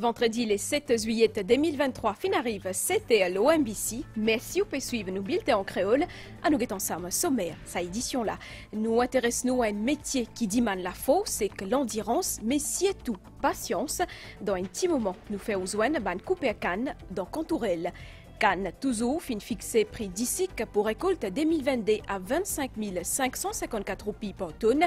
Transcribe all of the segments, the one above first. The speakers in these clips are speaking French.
Vendredi, le 7 juillet 2023, fin arrive, c'était l'OMBC. Merci vous pouvez suivre nos bulletins en créole. À nous guetter ensemble sommaire, sa édition-là. Nous intéressons à un métier qui demande la force et que l'endurance, mais surtout patience. Dans un petit moment, nous faisons besoin d'un couper à canne dans Contourelle. Cannes, toujours, fin fixé prix d'ici pour récolte 2022 à 25 554 roupies par tonne,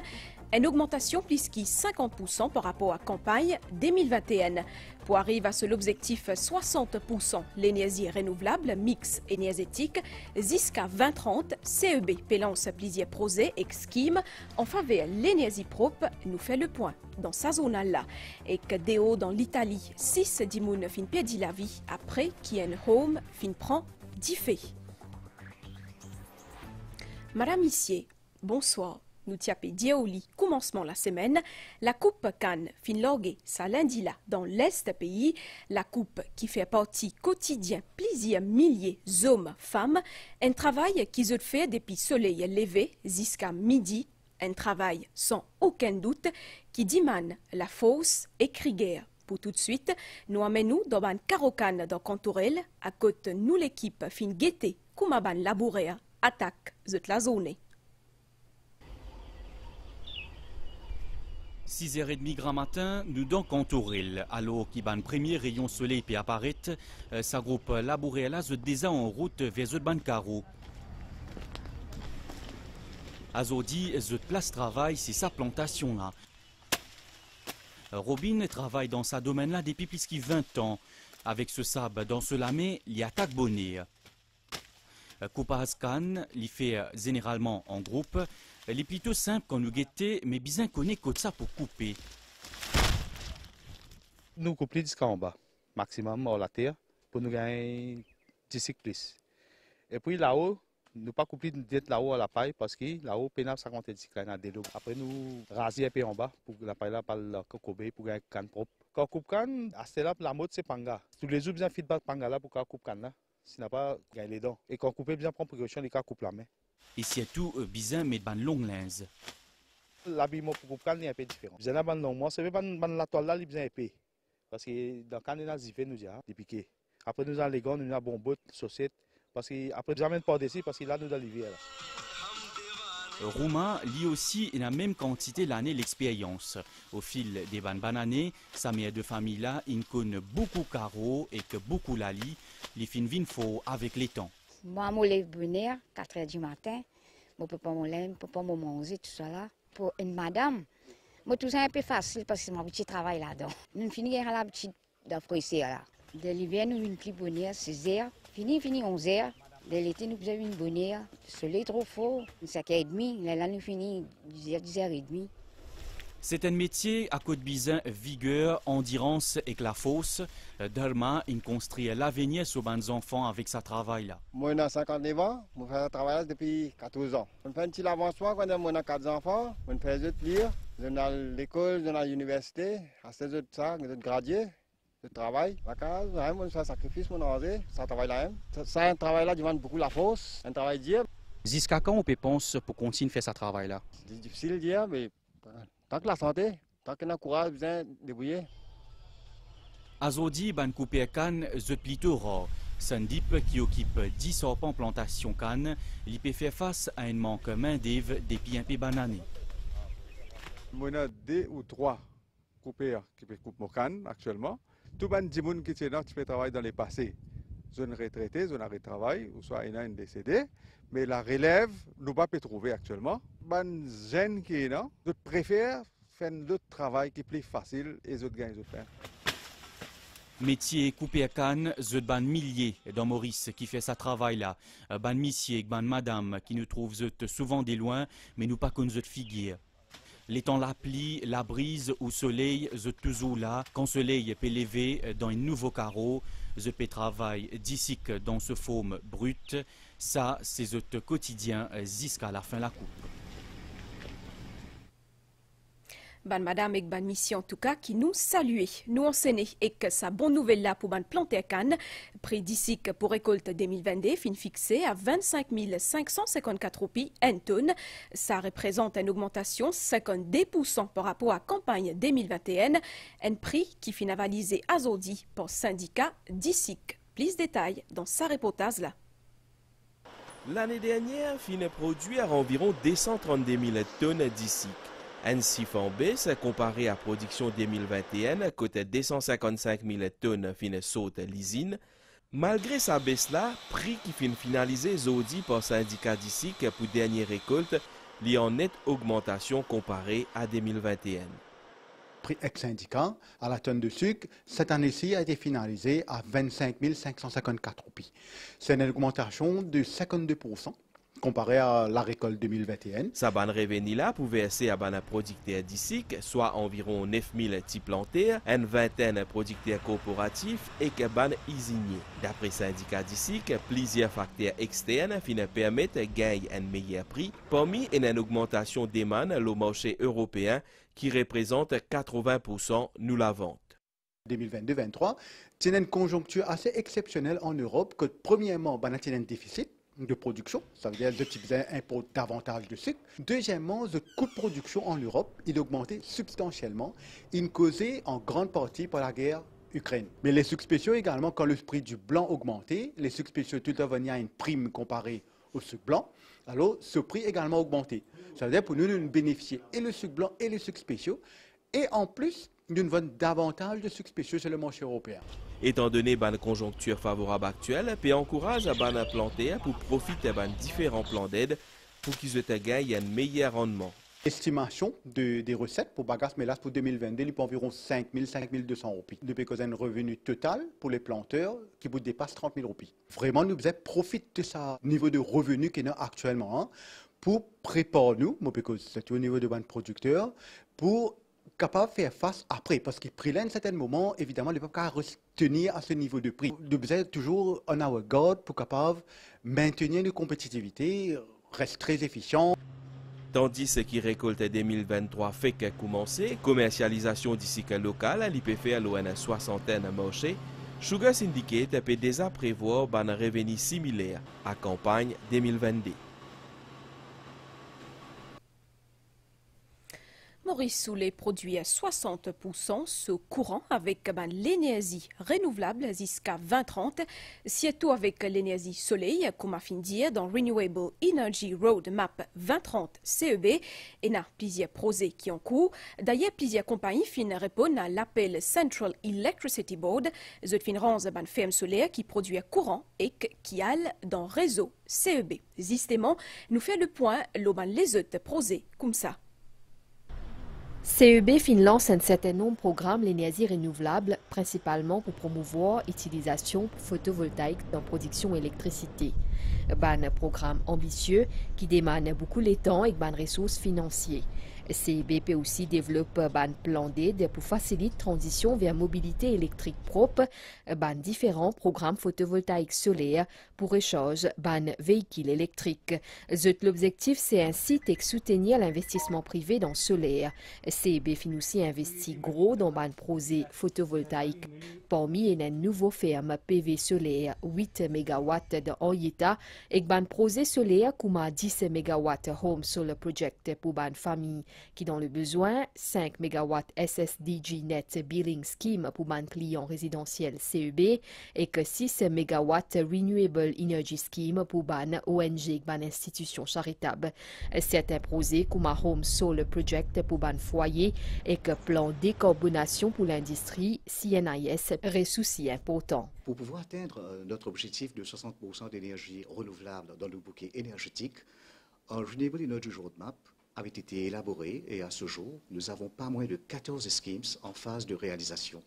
une augmentation plus de 50% par rapport à campagne 2021. Pour arriver à l'objectif 60% l'énergie renouvelable, mix énergétique, jusqu'à 2030, CEB pélance plusieurs projets ex-scheme en faveur de l'énergie propre, nous fait le point dans sa zone-là. Et que Déo dans l'Italie, 6 dimoun fin perdit la vie après qu'un home fin prend 10 faits. Madame Issier, bonsoir. Nous tiapé Diaoli, commencement la semaine. La coupe Cannes fin lorguée, ça lundi là, dans l'Est pays. La coupe qui fait partie quotidien, plusieurs milliers d'hommes, femmes. Un travail qui se fait depuis soleil levé jusqu'à midi. Un travail sans aucun doute qui demande la force et guerre. Pour tout de suite, nous amenons dans un carocane dans Contourelle, à côté nous l'équipe fin guetté, comme un labourer, attaque la zone. 6h30 grand matin, nous dans Contourelle. Alors qu'il ban premier rayon soleil puis apparaître, sa groupe labouré là se déjà en route vers le ban carreau. Azodi, the place travail, c'est sa plantation là. Robin travaille dans sa domaine là depuis plus de 20 ans. Avec ce sable dans ce lamé, il attaque bonnet. Coupage canne, il fait généralement en groupe. Il est plutôt simple quand nous guettons, mais bien connaît que ça pour couper. Nous coupons jusqu'en bas, maximum hors la terre, pour nous gagner 10 cycles plus. Et puis là-haut, nous pas couper d'être là-haut à la paille parce que là-haut, pénal 50 cycles à délo. Après, nous raser un peu en bas pour que la paille là par le cocobé pour gagner canne propre. Quand on coupe canne, à ce là, la mode c'est panga. Tous les jours, bien feedback panga là pour qu'on coupe canne là. Sinon pas gagner les dents. Et quand on coupe bien, prend précaution, les cas coupe la main. Et surtout, bizarre, mais ban long linge. L'habillement pour coupe canne est un peu différent. Bizarre, ban long, moi, c'est ban la toile là, il est bien épais. Parce que dans canne, on a zifé, nous a des piquets. Après, nous avons les gants, nous avons bon bottes, chaussettes. Parce que après, nous amène par dessus parce que là, nous avons l'hiver. Roumain, lui aussi, il a la même quantité l'année l'expérience. Au fil des années, sa mère de famille là, il connaît beaucoup carreau et que beaucoup lali, les fins vin faux avec les temps. Moi, je me lève bonheur, 4 h du matin. Je ne peux pas me lever, je ne peux pas me manger, tout ça là. Pour une madame, moi, tout ça est un peu facile parce que c'est mon petit travail là-dedans. Nous finissons à l'habitude d'apprécier là. De l'hiver, nous venons plus bonheur, 6 h. Fini 11 h. De l'été, nous avons une bonne heure. Le soleil est trop fort. 5h30. Là, nous finissons 10h30. C'est un métier à côté bizin, vigueur, endurance et la force. Dharma, il construit l'avenir sur les enfants avec sa travail là. Moi, j'ai 59 ans. Je fais ce travail depuis 14 ans. Je fais un petit avancement quand on a 4 enfants. Je fais des lire. Je suis à l'école, je suis à l'université. À ce ça, je suis gradué. Je travaille, la case, je fais un sacrifice, ça travaille là. Ça, un travail là demande beaucoup la force, un travail dur. Jusqu'à quand on peut penser pour continuer à faire ce travail là? C'est difficile de dire, mais tant que la santé, tant qu'on a le courage, bien débrouiller. Azodi, ban coupé à canne, c'est plutôt rare. Sandip, qui occupe 10 sorpents plantation canne, il peut faire face à un manque main-d'œuvre depuis un peu banane. On a 2 ou 3 coupeurs qui peuvent couper mon canne actuellement. Tout le monde qui est là, qui peut travailler dans les passés. Zone retraité, zone arrêt de travail, ou soit il y a une décédé. Mais la relève, nous ne pouvons pas trouver actuellement. Les jeunes qui sont là, ils préfèrent faire d'autres travail qui est plus facile et les autres gagnent, les autres faire. Métier coupé à canne, je ban milliers dans Maurice qui fait sa travail là. Ban monsieur, ban madame qui nous trouve souvent des loin, mais nous pas qu'on nous figure. Les temps la pluie, la brise ou soleil, je toujours là. Quand soleil peut lever dans un nouveau carreau, je peux travailler d'ici que dans ce foam brut. Ça, c'est notre quotidien jusqu'à la fin de la coupe. Ban madame et ban mission en tout cas qui nous saluent, nous enseignent et que sa bonne nouvelle là pour ban planter à Cannes. Prix d'ici pour récolte 2022 fin fixé à 25 554 roupies une tonne. Ça représente une augmentation 52% par rapport à la campagne 2021. Un prix qui fin avalisé à Zodi pour syndicat d'ISIC. Plus de détails dans sa reportage là. L'année dernière, fin produit à environ 232 000 tonnes d'ISIC. Un chiffre en baisse comparé à la production 2021, côté 255 000 tonnes fin saute l'usine. Malgré sa baisse là, prix qui fin finalisé Zodi par syndicat d'ISIC pour dernière récolte, il en nette augmentation comparée à 2021. Prix ex-syndicat à la tonne de sucre, cette année-ci a été finalisé à 25 554 roupies. C'est une augmentation de 52% comparé à la récolte 2021. Sa ban revenu là pour verser à ban producteur d'ISIC, soit environ 9 000 types plantaires, une vingtaine de producteurs coopératifs et que ban usiniers. D'après syndicat d'ISIC, plusieurs facteurs externes permettent de gagner un meilleur prix, parmi une augmentation des demande au marché européen qui représente 80% nous la vente. 2022-23, c'est une conjoncture assez exceptionnelle en Europe que premièrement, on a un déficit de production, ça veut dire que tu importes davantage de sucre. Deuxièmement, le coût de production en Europe, il a augmenté substantiellement, il causé en grande partie par la guerre Ukraine. Mais les sucres spéciaux également, quand le prix du blanc augmenté, les sucres spéciaux tout à venir à une prime comparée au sucre blanc, alors ce prix également augmenté. Ça veut dire pour nous, nous bénéficier et le sucre blanc et les sucres spéciaux, et en plus, nous vendons davantage de sucres spéciaux sur le marché européen. Étant donné la conjoncture favorable actuelle, puis encourage à ban planter pour profiter de différents plans d'aide pour qu'ils gagnent un meilleur rendement. Estimation des recettes pour bagasse mélasse pour 2022, il est environ 5 200 roupies. Depuis qu'on a un revenu total pour les planteurs qui vous dépasse 30 000 roupies. Vraiment, nous profitons de ce niveau de revenu qu'il y a actuellement pour préparer nous, c'est au niveau de ban producteurs, pour capable de faire face après, parce qu'il prix là, à un certain moment, évidemment, il ne peut pas tenir à ce niveau de prix. Nous sommes toujours on our guard pour capable maintenir une compétitivité, reste très efficient. Tandis ce qui récolte 2023 fait que commencer, commercialisation d'ici local, l'IPF à une soixantaine de marchés, Sugar Syndicate peut déjà prévoir un revenu similaire à la campagne 2022. Maurice Soulet produit à 60% ce courant avec l'énergie renouvelable jusqu'à 2030, surtout avec l'énergie soleil, comme a fin dire dans Renewable Energy Roadmap 2030 CEB, et n'a plusieurs projets qui ont cours. D'ailleurs, plusieurs compagnies répondent à l'appel Central Electricity Board, cette fin range ban ferme solaire qui produit courant et qui a dans réseau CEB. Justement, nous fait le point les autres projets comme ça. CEB lance un certain nombre de programmes l'énergie renouvelable, principalement pour promouvoir l'utilisation photovoltaïque dans la production d'électricité. Un programme ambitieux qui demande beaucoup de temps et des ressources financières. CEB peut aussi développe un plan d'aide pour faciliter la transition vers mobilité électrique propre, différents programmes photovoltaïques solaires pour recharger véhicules électriques. L'objectif, c'est ainsi de soutenir l'investissement privé dans le solaire. CEB aussi investi gros dans un projet photovoltaïque. Parmi une nouvelle ferme PV solaire 8 MW de Oyeta et un projet solaire comme 10 MW Home Solar Project pour une famille qui dans le besoin 5 MW SSDG Net Billing Scheme pour un client résidentiel CEB et que 6 MW Renewable Energy Scheme pour une ONG, une institution charitable. Certains projets comme Home Solar Project pour un foyer et que plan décarbonation pour l'industrie CNIS reste aussi important. Pour pouvoir atteindre notre objectif de 60% d'énergie renouvelable dans le bouquet énergétique, un Renewable Energy Roadmap avait été élaboré et à ce jour, nous avons pas moins de 14 schemes en phase de réalisation.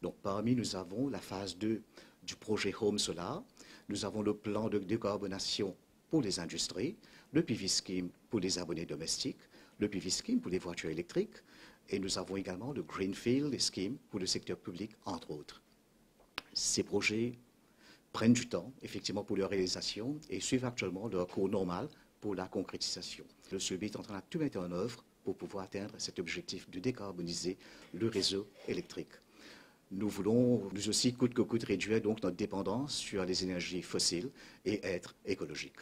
Donc parmi nous avons la phase 2 du projet Home Solar, nous avons le plan de décarbonation pour les industries, le PV Scheme pour les abonnés domestiques, le PV Scheme pour les voitures électriques et nous avons également le Greenfield Scheme pour le secteur public, entre autres. Ces projets prennent du temps, effectivement, pour leur réalisation et suivent actuellement leur cours normal pour la concrétisation. Le CEB est en train de tout mettre en œuvre pour pouvoir atteindre cet objectif de décarboniser le réseau électrique. Nous voulons, nous aussi, coûte que coûte, réduire donc notre dépendance sur les énergies fossiles et être écologiques.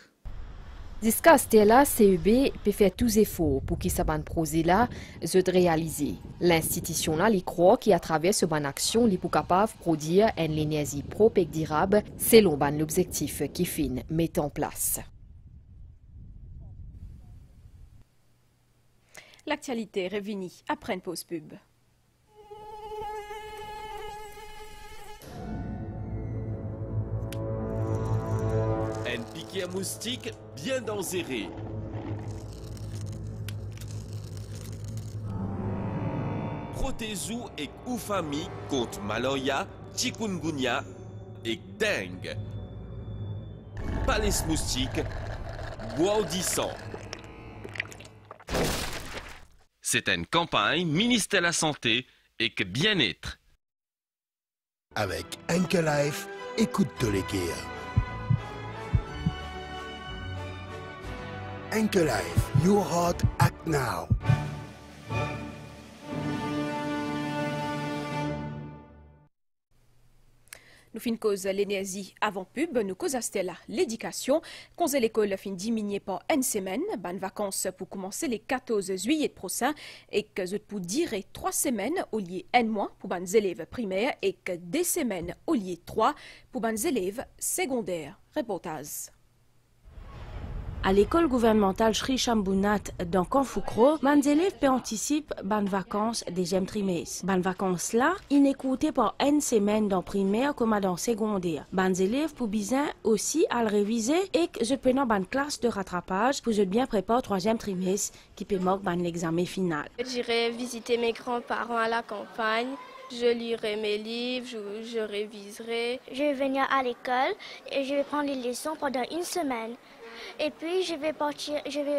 Jusqu'à ce là, CEB peut faire tous les efforts pour que ce projet là soit réalisé. L'institution là, les croit qu'à travers ce ban action, les pour capable produire une énergie propre et durable selon l'objectif qui fin met en place. L'actualité revenue après une pause pub. Un piquet à moustique bien enserré. Protez-vous et ou famille contre malaria, chikungunya et dengue. Pas les moustiques, bois du sang. C'est une campagne ministère de la Santé et que bien-être. Avec Anke Life, écoute les guerres. Anke Life, your heart act now. Nous fin cause l'énergie avant pub, nous cause là l'éducation. Quand l'école fin diminuer par une semaine, bonnes vacances pour commencer les 14 juillet prochain et que je pour dire 3 semaines au lieu un mois pour bonnes élèves primaires et que 2 semaines au lieu 3 pour bonnes élèves secondaires. Reportage. À l'école gouvernementale Sri Shambunat dans Kanfukro, les élèves peuvent anticiper les vacances deuxième trimestre. Les vacances là, inécoutées par une semaine dans primaire comme dans secondaire. Les élèves pour bien aussi à le réviser et que je peux une classe de rattrapage pour bien préparer le troisième trimestre qui peut marquer l'examen final. J'irai visiter mes grands-parents à la campagne. Je lirai mes livres, je réviserai. Je vais venir à l'école et je vais prendre les leçons pendant une semaine. Et puis je vais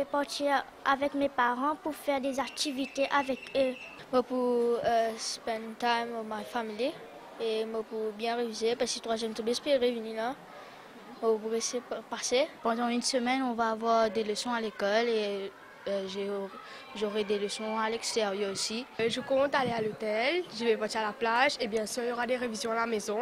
partir avec mes parents pour faire des activités avec eux. Pour spend time with my family et pour bien réviser parce que le troisième trimestre est revenu là. Pour passer. Pendant une semaine, on va avoir des leçons à l'école et j'aurai des leçons à l'extérieur aussi. Je compte aller à l'hôtel, je vais partir à la plage et bien sûr il y aura des révisions à la maison.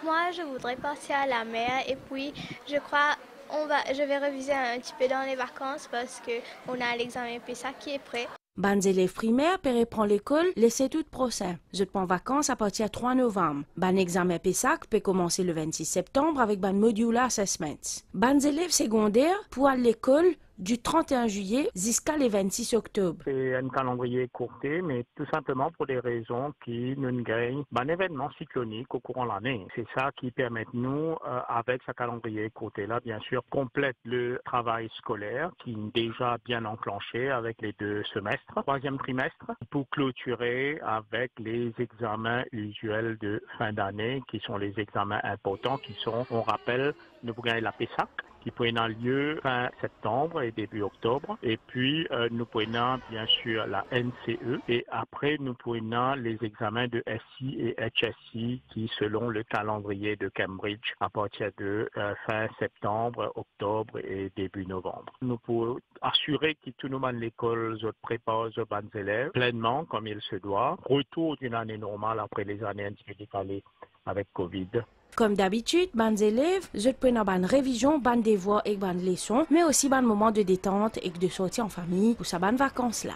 Moi je voudrais partir à la mer et puis je crois je vais réviser un petit peu dans les vacances parce qu'on a l'examen PESA qui est prêt. Les élèves primaires peuvent prendre l'école le 7 août prochain. Je prends vacances à partir du 3 novembre. L'examen PESAC peut commencer le 26 septembre avec le modular assessments. Les élèves secondaires pour aller à l'école du 31 juillet jusqu'à le 26 octobre. C'est un calendrier courté, mais tout simplement pour des raisons qui nous gagnent un événement cyclonique au courant de l'année. C'est ça qui permet nous, avec ce calendrier courté-là, bien sûr, complète le travail scolaire qui est déjà bien enclenché avec les 2 semestres, troisième trimestre, pour clôturer avec les examens usuels de fin d'année, qui sont les examens importants, qui sont, on rappelle, nous gagnons la PESAC, qui peut avoir lieu fin septembre et début octobre. Et puis, nous pouvons bien sûr la NCE. Et après, nous pouvons les examens de SI et HSI qui, selon le calendrier de Cambridge, à partir de fin septembre, octobre et début novembre. Nous pouvons assurer que tout le monde l'école prépare les bonnes élèves pleinement comme il se doit. Retour d'une année normale après les années individuelles avec Covid. Comme d'habitude, les élèves, je peux une révision, des devoirs et des leçons, mais aussi un moment de détente et de sortie en famille pour ces vacances-là.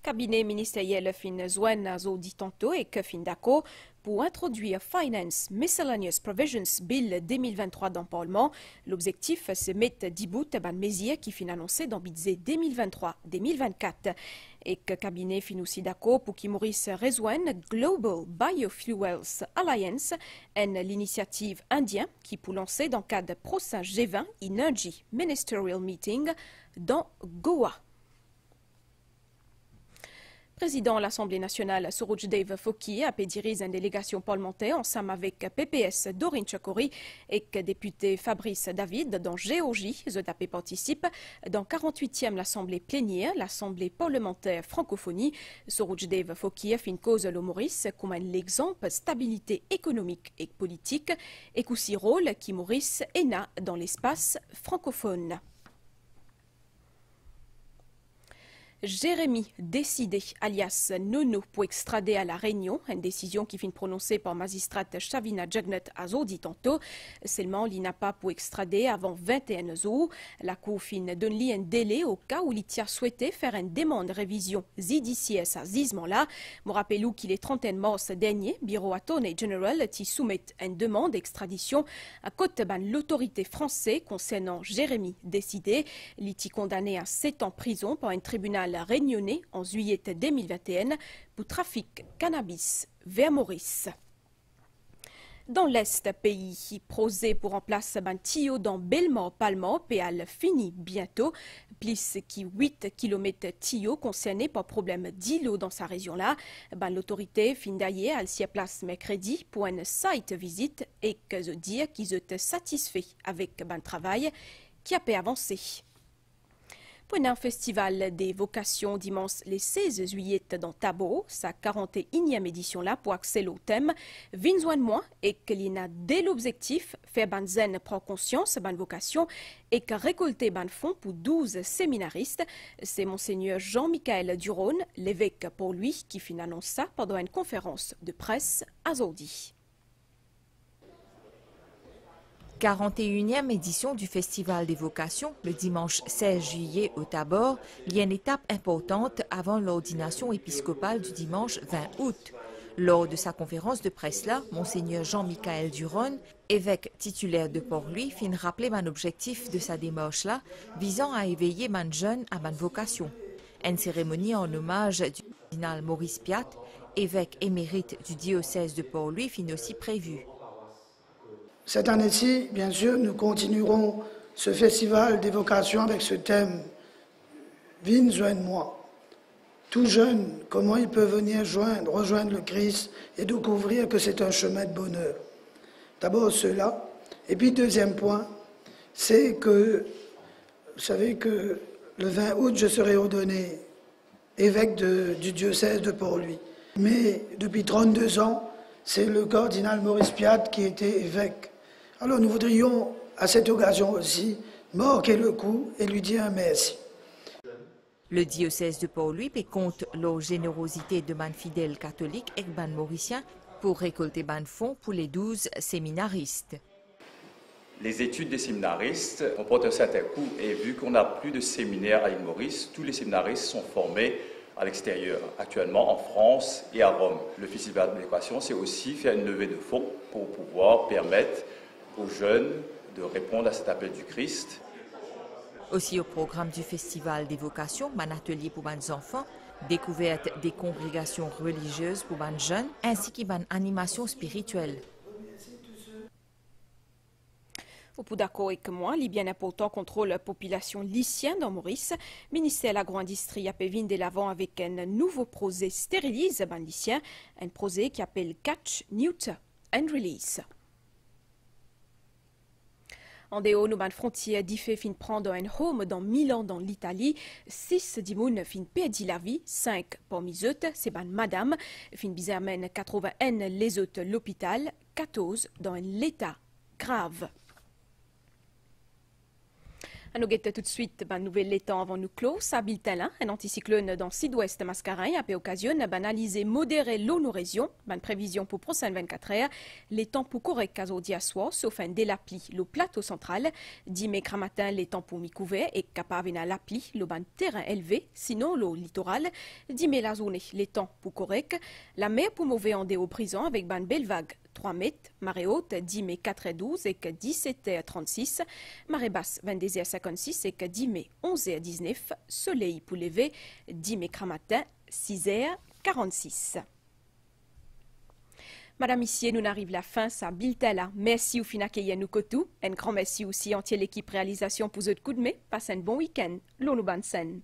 Cabinet ministériel fin joint à dit tantôt et que fin d'accord pour introduire Finance Miscellaneous Provisions Bill 2023 dans le Parlement. L'objectif, c'est mettre 10 bouts de mesures qui fin annoncées dans le budget 2023-2024. Et que cabinet fin aussi d'accord pour qu'il Maurice rejoigne Global Biofuels Alliance, l'initiative indienne qui pour lancer dans le cadre prochain G20 Energy Ministerial Meeting dans Goa. Président de l'Assemblée nationale, Surojdev Foki, a dirigé une délégation parlementaire ensemble avec PPS Doreen Chakori et député Fabrice David dans Géorgie. ZAP participe dans 48e l'Assemblée plénière, l'Assemblée parlementaire francophonie. Surojdev Foki a fait une cause le Maurice comme un exemple stabilité économique et politique et aussi rôle qui Maurice est dans l'espace francophone. Jérémy décidé, alias Nono, pour extrader à La Réunion, une décision qui finit prononcée par magistrate Shavina Jagnet à Zodi tantôt. Seulement, il n'a pas pour extrader avant 21 jours. La Cour fin donne lui un délai au cas où l'ITIA souhaitait faire une demande de révision d'ici à ce gisement-là. Je rappelle qu'il est 31 mars dernier, Bureau Attorney General qui soumet une demande d'extradition à côté de l'autorité française concernant Jérémy décidé. Il est condamné à 7 ans de prison par un tribunal réunionnais en juillet 2021 pour trafic cannabis vers Maurice. Dans l'Est pays, prosé pour remplacer un tuyau dans Belmont-Palmont, péal fini bientôt. Plus que 8 km tuyau concernés par problème d'îlot dans sa région-là. L'autorité fin d'ailleurs elle s'y place mercredi pour une site visite et que je dire qu'ils étaient satisfaits avec le travail qui a pu avancer. Pour un festival des vocations dimanche le 16 juillet dans Tabo, sa 41e édition là pour accéder au thème « Vinzoin moi » et qu'il a dès l'objectif faire ban zen prendre conscience ban vocation et que récolter ban fonds pour 12 séminaristes. C'est Monseigneur Jean-Michel Duron, l'évêque pour lui, qui fin annonce ça pendant une conférence de presse à Zodi. 41e édition du Festival des vocations, le dimanche 16 juillet au Tabor, il y a une étape importante avant l'ordination épiscopale du dimanche 20 août. Lors de sa conférence de presse-là, Monseigneur Jean-Michel Duron, évêque titulaire de Port-Louis, fin rappeler un objectif de sa démarche-là, visant à éveiller man jeune à man vocation. Une cérémonie en hommage du cardinal Maurice Piat, évêque émérite du diocèse de Port-Louis, fin aussi prévue. Cette année-ci, bien sûr, nous continuerons ce festival des vocations avec ce thème « Vin, joigne-moi ». Tout jeune, comment il peut venir rejoindre le Christ et découvrir que c'est un chemin de bonheur. D'abord cela. Et puis deuxième point, c'est que, vous savez que le 20 août, je serai ordonné évêque du diocèse de Port-Louis. Mais depuis 32 ans, c'est le cardinal Maurice Piat qui était évêque. Alors nous voudrions, à cette occasion aussi, marquer le coup et lui dire un merci. Le diocèse de Port-Louis compte la générosité de man fidèles catholiques et ban mauriciens pour récolter ban fonds pour les 12 séminaristes. Les études des séminaristes comportent un certain coût et vu qu'on n'a plus de séminaires à l'île Maurice, tous les séminaristes sont formés à l'extérieur, actuellement en France et à Rome. Le festival de l'équation, c'est aussi faire une levée de fonds pour pouvoir permettre aux jeunes de répondre à cet appel du Christ. Aussi au programme du Festival des vocations, un atelier pour les enfants, découverte des congrégations religieuses pour les jeunes, ainsi qu'une animation spirituelle. Au bout d'accord avec moi, il est bien important contrôle la population lycéenne dans Maurice. Le ministère de l'Agro-Industrie a pévin de l'avant avec un nouveau projet stérilise ban lycéen, un projet qui appelle Catch, Neuter and Release. En dehors, nous, frontière d'Ifé fin prendre un home dans Milan, dans l'Italie. 6 dimoun fin perdit la vie, 5 parmi eux, c'est ban madame. Fin bizarmen 81 les autres l'hôpital, 14 dans un état grave. Nous guettons tout de suite un nouvel état avant nous clore. Ça bulletin un anticyclone dans sud-ouest mascarin a pu occasionner analyser modéré l'eau nos régions. Une prévision pour prochaine 24 heures. Les temps pour correct à aujourd'hui à soir, sauf un dès l'appli, le plateau central. Dimanche matin, les temps pour mi-couvert et capable à l'appli, le ban terrain élevé, sinon le littoral. Dimanche la journée, les temps pour correct. La mer pour mauvais en dé au prison avec ban belle vague. 3 mètres, marée haute 10 mai 4h12 et que 17h36, marée basse 22h56 et que 10 mai 11h19, soleil pour lever 10 mai matin 6h46. Madame ici, nous arrivons à la fin, ça bulletin là. Merci au finaké nous kotou. Un grand merci aussi entier l'équipe réalisation pour votre coup de main. Passez un bon week-end. L'on nous bonne scène.